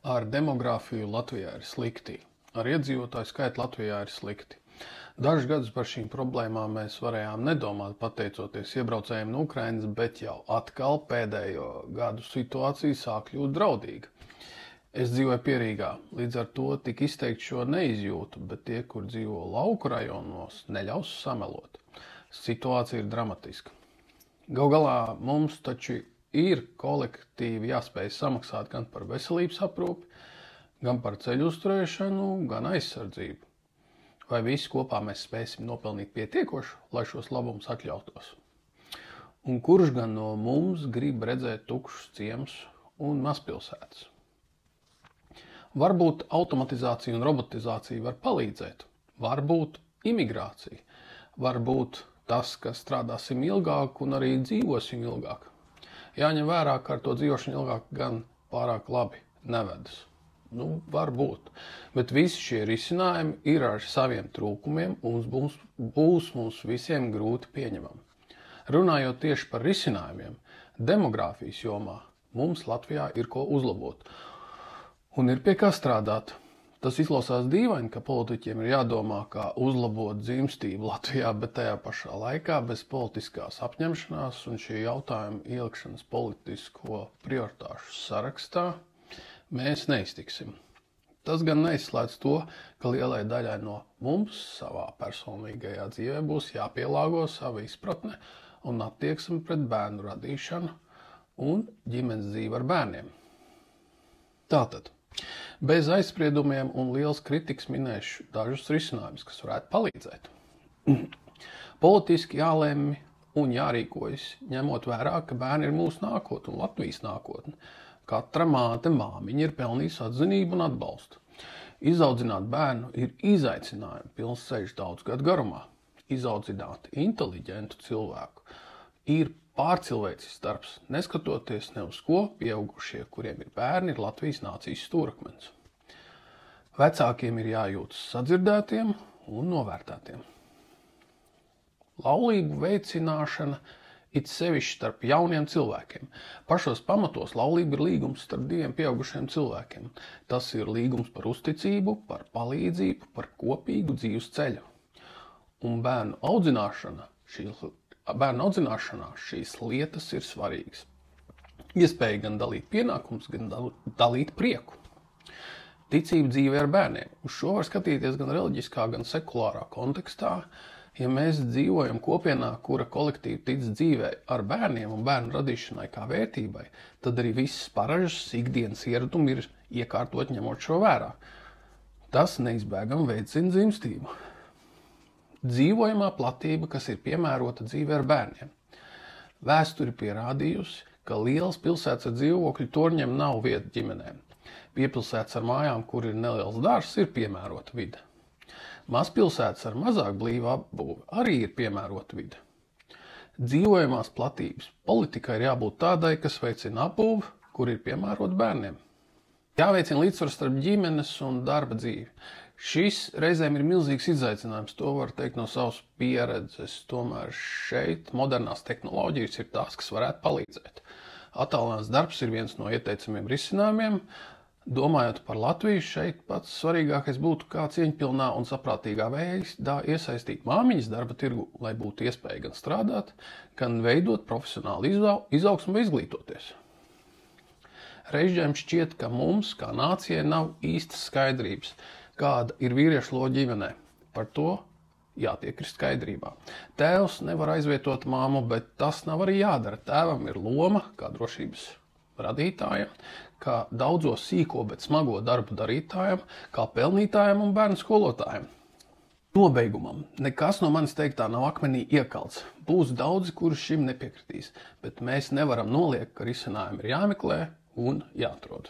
Ar demogrāfiju Latvijā ir slikti. Ar iedzīvotāju skaitu Latvijā ir slikti. Dažus gadus par šīm problēmām mēs varējām nedomāt pateicoties iebraucējiem no Ukrainas, bet jau atkal pēdējo gadu situācija sāk kļūt draudīga. Es dzīvoju Pierīgā, līdz ar to tik izteikti šo neizjūtu, bet tie, kur dzīvo lauku rajonos, neļaus samelot. Situācija ir dramatiska. Galu galā mums taču ir kolektīvi jāspēj samaksāt gan par veselības aprūpi, gan par ceļu uzturēšanu, gan aizsardzību. Vai visi kopā mēs spēsim nopelnīt pietiekoši, lai šos labumus atļautos? Un kurš gan no mums grib redzēt tukšus ciemus un mazpilsētas? Varbūt automatizācija un robotizācija var palīdzēt, varbūt imigrācija, varbūt tas, ka strādāsim ilgāk un arī dzīvosim ilgāk. Jāņem vērā, ka ar to dzīvošanu ilgāk gan pārāk labi nevedas. Varbūt. Bet visi šie risinājumi ir ar saviem trūkumiem un būs mums visiem grūti pieņemami. Runājot tieši par risinājumiem, demogrāfijas jomā mums Latvijā ir ko uzlabot. Un ir pie kā strādāt. Tas izklausās dīvaini, ka politiķiem ir jādomā, kā uzlabot dzimstību Latvijā, bet tajā pašā laikā bez politiskās apņemšanās un šī jautājuma ielikšanas politisko prioritāšu sarakstā mēs neiztiksim. Tas gan neizslēdz to, ka lielai daļai no mums savā personīgajā dzīvē būs jāpielāgo sava izpratne un attieksme pret bērnu radīšanu un ģimenes dzīvi ar bērniem. Tātad. Bez aizspriedumiem un liels kritikas minēšu dažus risinājumus, kas varētu palīdzēt. Politiski jālemj un jārīkojas, ņemot vērā, ka bērni ir mūsu nākotne un Latvijas nākotne. Katra māte, māmiņa ir pelnījusi atzinību un atbalstu. Izaudzināt bērnu ir izaicinājumi pilns ceļš daudz gadu garumā. Izaudzināt inteliģentu cilvēku ir pārcilvēcisks darbs, neskatoties ne uz ko pieaugušie, kuriem ir bērni, ir Latvijas nācijas stūrakmens. Vecākiem ir jājūtas sadzirdētiem un novērtētiem. Laulību veicināšana it sevišķi starp jauniem cilvēkiem. Pašos pamatos laulība ir līgums starp diviem pieaugušiem cilvēkiem. Tas ir līgums par uzticību, par palīdzību, par kopīgu dzīves ceļu. Un bērnu audzināšanā šīs lietas ir svarīgas. Iespēja gan dalīt pienākumus, gan dalīt prieku. Ticība dzīvē ar bērniem. Uz šo var skatīties gan reliģiskā, gan sekulārā kontekstā. Ja mēs dzīvojam kopienā, kura kolektīvi tic dzīvē ar bērniem un bērnu radīšanai kā vērtībai, tad arī visas paražas ikdienas ieradumi ir iekārtot ņemot šo vērā. Tas neizbēgami veicina dzimstību. Dzīvojamā platība, kas ir piemērota dzīvē ar bērniem. Vēsture pierādījusi, ka lielas pilsētas ar dzīvokļu torņiem nav vieta ģimenēm. Piepilsētas ar mājām, kur ir neliels dārzs, ir piemērota vide. Mazpilsētas ar mazāk blīvu apbūvi arī ir piemērota vide. Dzīvojamās platības politika ir jābūt tādai, kas veicina apbūvi, kur ir piemērota bērniem. Jāveicina līdzsvars starp ģimenes un darba dzīvi. Šis reizēm ir milzīgs izaicinājums, to var teikt no savas pieredzes. Tomēr šeit modernās tehnoloģijas ir tās, kas varētu palīdzēt. Attālināts darbs ir viens no ieteicamiem risinājumiem. Domājot par Latviju, šeit pats svarīgākais būtu kā cieņpilnā un saprātīgā veidā iesaistīt māmiņas darba tirgu, lai būtu iespēja gan strādāt, gan veidot profesionālu izaugsmu vai izglītoties. Reizēm šķiet, ka mums, kā nācijai, nav īstas skaidrības, kāda ir vīriešu loma ģimenē. Par to jātiek ir skaidrībā. Tēvs nevar aizvietot māmu, bet tas nav arī jādara. Tēvam ir loma kā drošības radītājam, kā daudzo sīko, bet smago darbu darītājam, kā pelnītājam un bērnu skolotājam. Nobeigumam. Nekas no manis teiktā nav akmenī iekalts. Būs daudzi, kuri šim nepiekritīs, bet mēs nevaram noliegt, ka risinājumi ir jāmeklē un jāatrod.